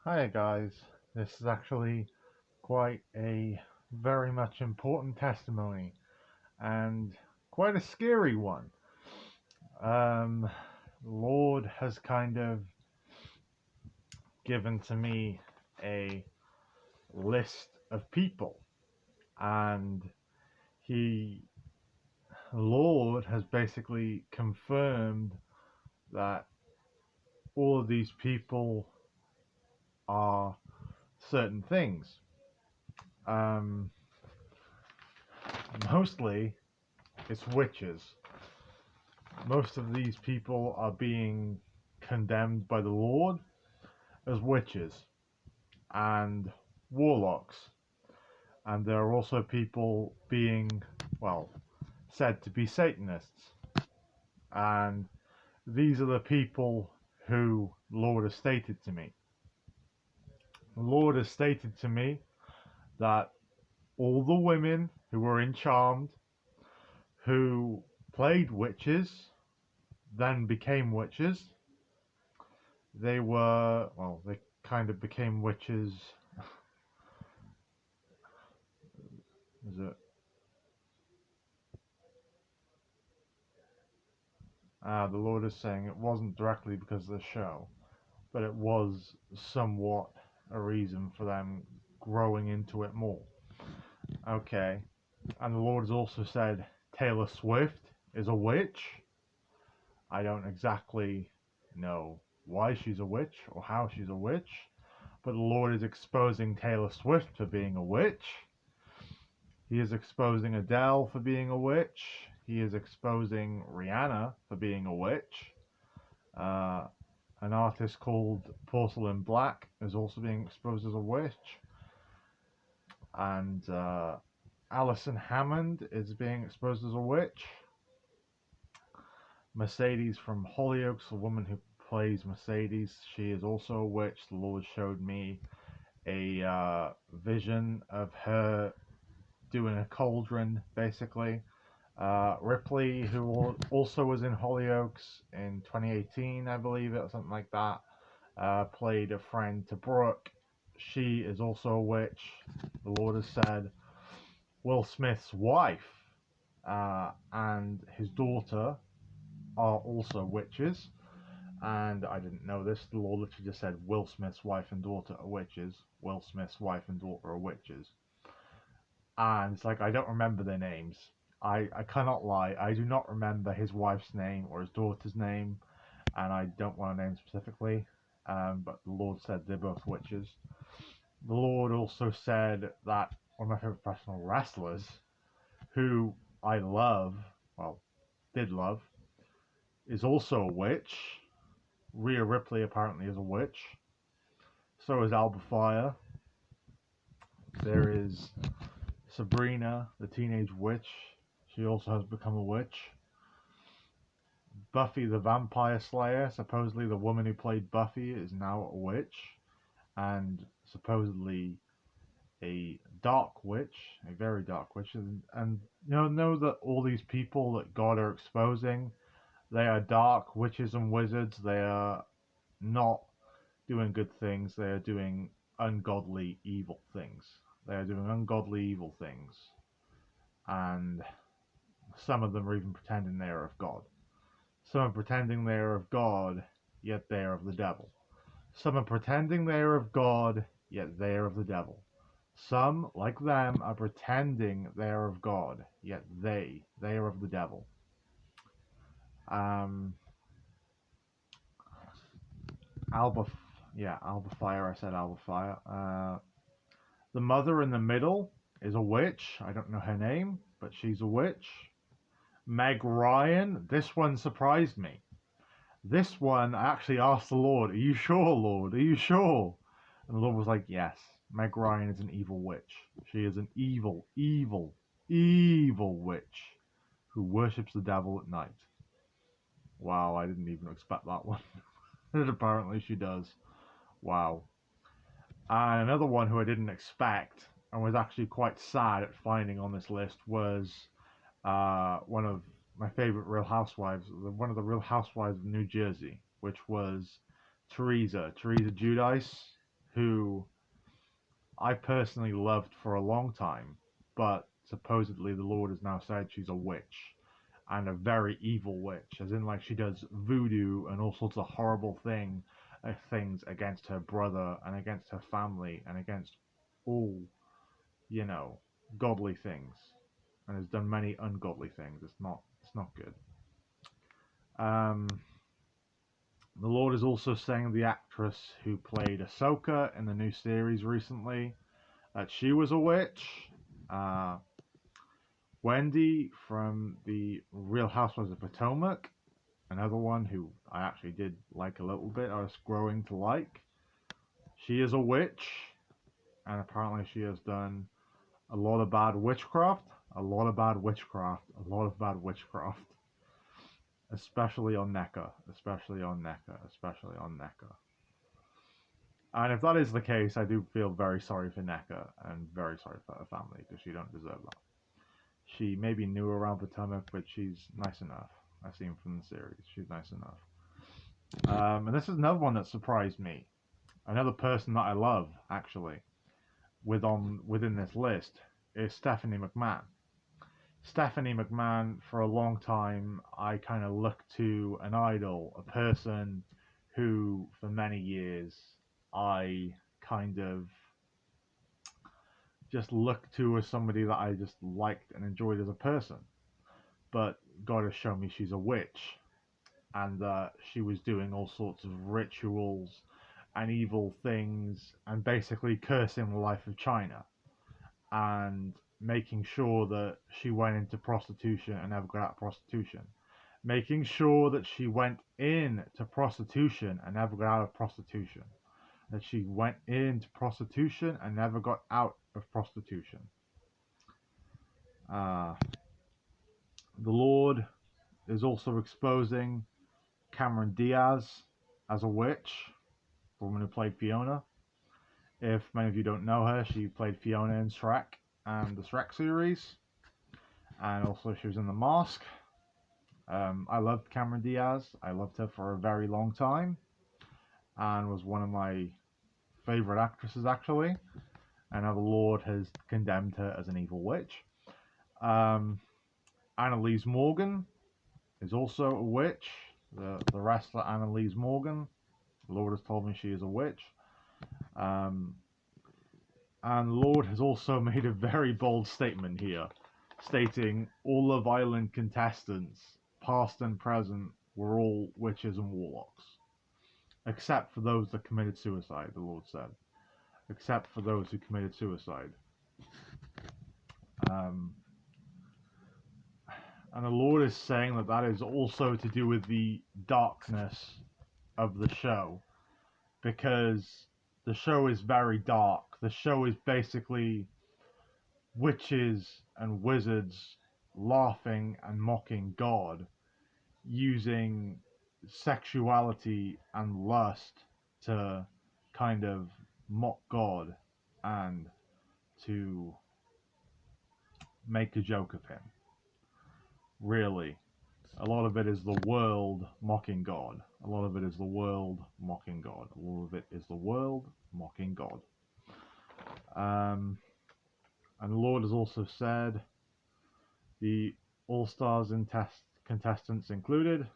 Hi guys, this is actually quite a very much important testimony and quite a scary one. Um, Lord has kind of given to me a list of people, and he, Lord, has basically confirmed that all of these people are certain things. Um, Mostly, it's witches. Most of these people are being condemned by the Lord as witches and warlocks. And there are also people being, well, said to be Satanists. And these are the people who the Lord has stated to me. The Lord has stated to me that all the women who were in Charmed, who played witches, then became witches, they kind of became witches. Is it? The Lord is saying it wasn't directly because of the show, but it was somewhat a reason for them growing into it more. Okay. And the Lord has also said Taylor Swift is a witch. I don't exactly know why she's a witch or how she's a witch, but the Lord is exposing Taylor Swift for being a witch. He is exposing Adele for being a witch. He is exposing Rihanna for being a witch. Uh, an artist called Porcelain Black is also being exposed as a witch. And Alison Hammond is being exposed as a witch. Mercedes from Hollyoaks, the woman who plays Mercedes, she is also a witch. The Lord showed me a vision of her doing a cauldron, basically. Ripley, who also was in Hollyoaks in 2018, I believe it, or something like that, played a friend to Brooke. She is also a witch. The Lord has said Will Smith's wife and his daughter are also witches. And I didn't know this. The Lord literally just said Will Smith's wife and daughter are witches. Will Smith's wife and daughter are witches. And it's like I don't remember their names. I cannot lie. I do not remember his wife's name or his daughter's name, and I don't want to name specifically. But the Lord said they're both witches. The Lord also said that one of my favorite professional wrestlers, who I love, well, did love, is also a witch. Rhea Ripley apparently is a witch. So is Alba Fire. There is Sabrina, the teenage witch. She also has become a witch. Buffy the Vampire Slayer, supposedly the woman who played Buffy, is now a witch, and supposedly a dark witch, a very dark witch. And know that all these people that God are exposing, they are dark witches and wizards. They are not doing good things. They are doing ungodly, evil things. They are doing ungodly, evil things. And some of them are even pretending they are of God. Some are pretending they are of God, yet they are of the devil. Some are pretending they are of God, yet they are of the devil. Some, like them, are pretending they are of God, yet they are of the devil. Um, Alba, yeah, Alba Fire. I said Alba Fire. The mother in the middle is a witch. I don't know her name, but she's a witch. Meg Ryan. This one surprised me. This one, I actually asked the Lord, "Are you sure, Lord? Are you sure?" And the Lord was like, "Yes, Meg Ryan is an evil witch. She is an evil, evil, evil witch who worships the devil at night." Wow, I didn't even expect that one. And apparently she does. Wow. And another one who I didn't expect and was actually quite sad at finding on this list was one of my favorite Real Housewives, one of the Real Housewives of New Jersey, which was Teresa Giudice, who I personally loved for a long time, but supposedly the Lord has now said she's a witch, and a very evil witch, as in like she does voodoo and all sorts of horrible things against her brother and against her family and against all, you know, godly things, and has done many ungodly things. It's not good. Um, the Lord is also saying the actress who played Ahsoka in the new series recently that she was a witch. Uh, Wendy from the Real Housewives of Potomac, another one who I actually did like a little bit, I was growing to like. She is a witch, and apparently she has done a lot of bad witchcraft, a lot of bad witchcraft, a lot of bad witchcraft, especially on NECA, especially on NECA, especially on NECA. And if that is the case, I do feel very sorry for NECA and very sorry for her family because she don't deserve that. She may be new around Potomac, but she's nice enough. I've seen from the series. She's nice enough. And this is another one that surprised me. Another person that I love, actually, within this list, is Stephanie McMahon. Stephanie McMahon, for a long time, I kind of looked to an idol, a person who, for many years, I kind of just looked to as somebody that I just liked and enjoyed as a person. But God has shown me she's a witch, and she was doing all sorts of rituals and evil things, and basically cursing the life of China, and making sure that she went into prostitution and never got out of prostitution. Making sure that she went into prostitution and never got out of prostitution. That she went into prostitution and never got out of prostitution. Uh, the Lord is also exposing Cameron Diaz as a witch, the woman who played Fiona. If many of you don't know her, she played Fiona in Shrek and the Shrek series, and also she was in The Mask. I loved Cameron Diaz. I loved her for a very long time, and was one of my favorite actresses actually. And now the Lord has condemned her as an evil witch. Annalise Morgan is also a witch. The wrestler Annalise Morgan, the Lord has told me she is a witch. And the Lord has also made a very bold statement here, stating all Love Island contestants, past and present, were all witches and warlocks. Except for those that committed suicide, the Lord said. Except for those who committed suicide. And the Lord is saying that that is also to do with the darkness of the show. Because the show is very dark. The show is basically witches and wizards laughing and mocking God, using sexuality and lust to kind of mock God and to make a joke of him. Really. A lot of it is the world mocking God. A lot of it is the world mocking God. A lot of it is the world mocking God. And the Lord has also said, the All-Stars and contestants included,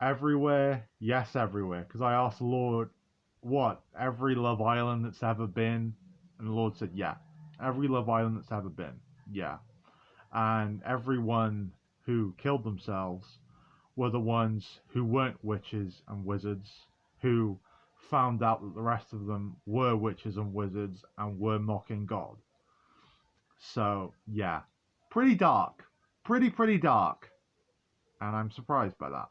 everywhere, yes, everywhere. Because I asked the Lord, what, every Love Island that's ever been? And the Lord said, yeah. Every Love Island that's ever been, yeah. And everyone who killed themselves were the ones who weren't witches and wizards, who found out that the rest of them were witches and wizards and were mocking God. So, yeah. Pretty dark. Pretty dark. And I'm surprised by that.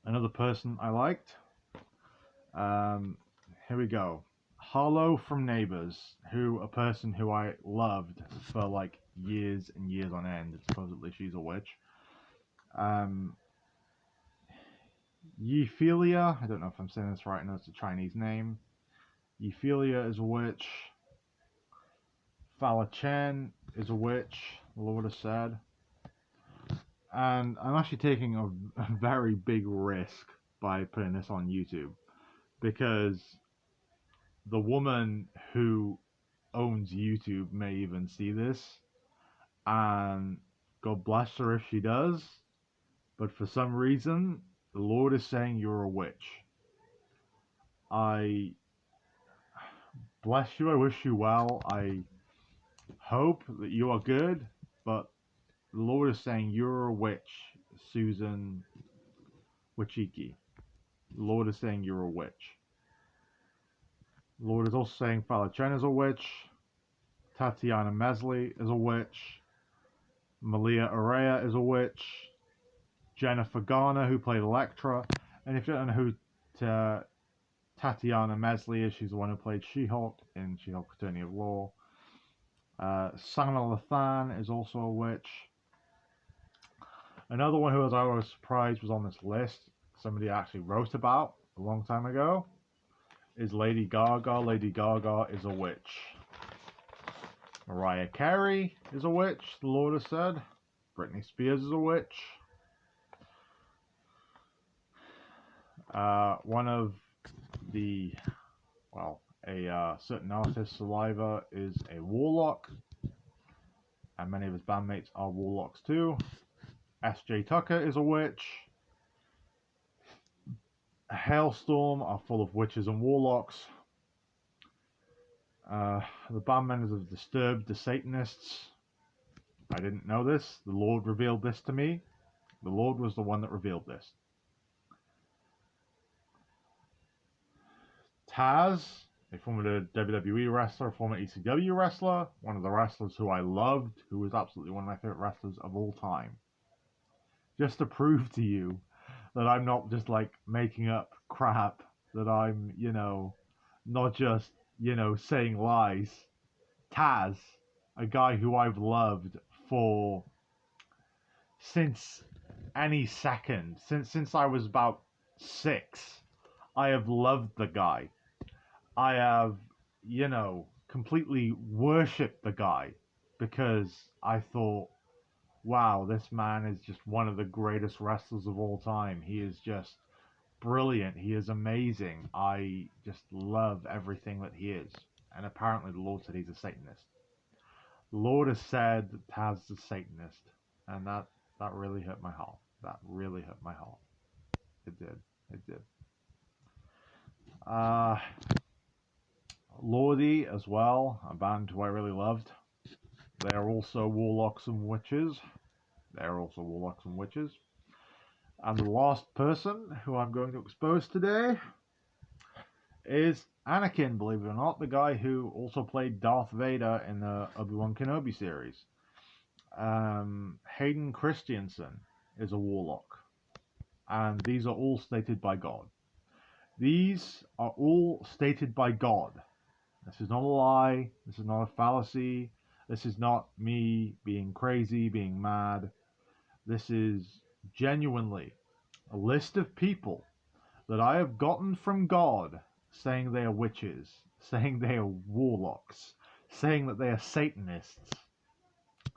Another person I liked. Here we go. Harlow from Neighbours, a person who I loved for like years and years on end. Supposedly she's a witch. Yiphilia, I don't know if I'm saying this right, I know it's a Chinese name. Yiphilia is a witch. Fala Chen is a witch, the Lord has said. And I'm actually taking a very big risk by putting this on YouTube, because the woman who owns YouTube may even see this, and God bless her if she does, but for some reason, the Lord is saying you're a witch. I bless you, I wish you well, I hope that you are good, but the Lord is saying you're a witch, Susan Wachiki. The Lord is saying you're a witch. The Lord is also saying Father Chen is a witch, Tatiana Mesley is a witch, Malia Araya is a witch, Jennifer Garner, who played Elektra, and if you don't know who Tatiana Mesley is, she's the one who played She-Hulk in She-Hulk Attorney of Law. Sana Lathan is also a witch. Another one who I was surprised was on this list, somebody actually wrote about a long time ago, is Lady Gaga. Lady Gaga is a witch. Mariah Carey is a witch, the Lord has said. Britney Spears is a witch. One of the, a certain artist, Saliva, is a warlock, and many of his bandmates are warlocks too. S.J. Tucker is a witch. Hailstorm are full of witches and warlocks. The band members of Disturbed, the Satanists. I didn't know this. The Lord revealed this to me. The Lord was the one that revealed this. Taz, a former WWE wrestler, a former ECW wrestler, one of the wrestlers who I loved, who was absolutely one of my favorite wrestlers of all time. Just to prove to you that I'm not just like making up crap, that I'm, not just, saying lies. Taz, a guy who I've loved for since any second, since I was about 6, I have loved the guy. I have, completely worshipped the guy, because I thought, wow, this man is just one of the greatest wrestlers of all time. He is just brilliant. He is amazing. I just love everything that he is. And apparently the Lord said he's a Satanist. The Lord has said that Taz is a Satanist. And that really hurt my heart. That really hurt my heart. It did. It did. Lordi as well, a band who I really loved. They are also warlocks and witches. And the last person who I'm going to expose today is Anakin, believe it or not, the guy who also played Darth Vader in the Obi-Wan Kenobi series. Hayden Christensen is a warlock. And these are all stated by God. These are all stated by God. This is not a lie. This is not a fallacy. This is not me being crazy, being mad. This is genuinely a list of people that I have gotten from God saying they are witches, saying they are warlocks, saying that they are Satanists.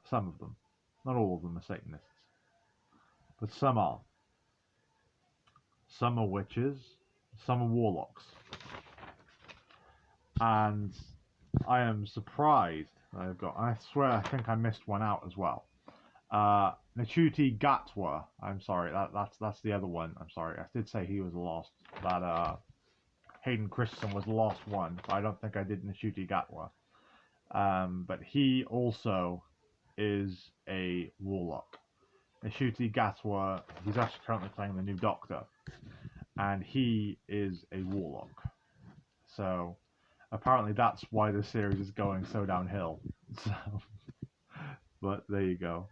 Some of them. Not all of them are Satanists. But some are. Some are witches, some are warlocks. And I am surprised. I swear I think I missed one out as well. Nachuti Gatwa. I'm sorry, that's the other one. I'm sorry, I did say he was the last. That Hayden Christensen was the last one, but I don't think I did Nachuti Gatwa. But he also is a warlock. Nachuti Gatwa, he's actually currently playing the new Doctor, and he is a warlock. So apparently that's why the series is going so downhill. So, but there you go.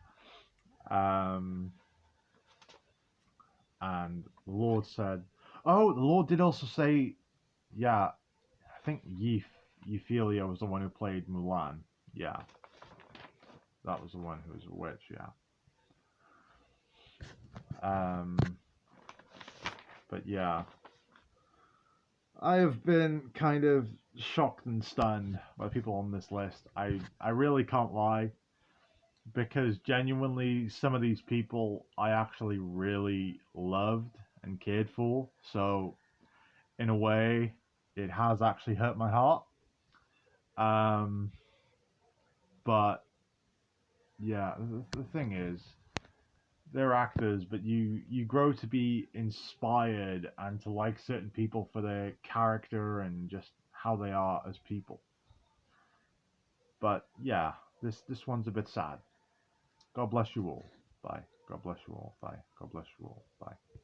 And the Lord said, the Lord did also say, I think Euphelia was the one who played Mulan. Yeah. That was the one who was a witch, yeah. But yeah. I have been kind of shocked and stunned by people on this list. I really can't lie, because genuinely some of these people I actually really loved and cared for. So in a way, it has actually hurt my heart. Um, but yeah, the thing is, they're actors, but you grow to be inspired and to like certain people for their character and just how they are as people. But yeah, this one's a bit sad. God bless you all. Bye. God bless you all. Bye. God bless you all. Bye.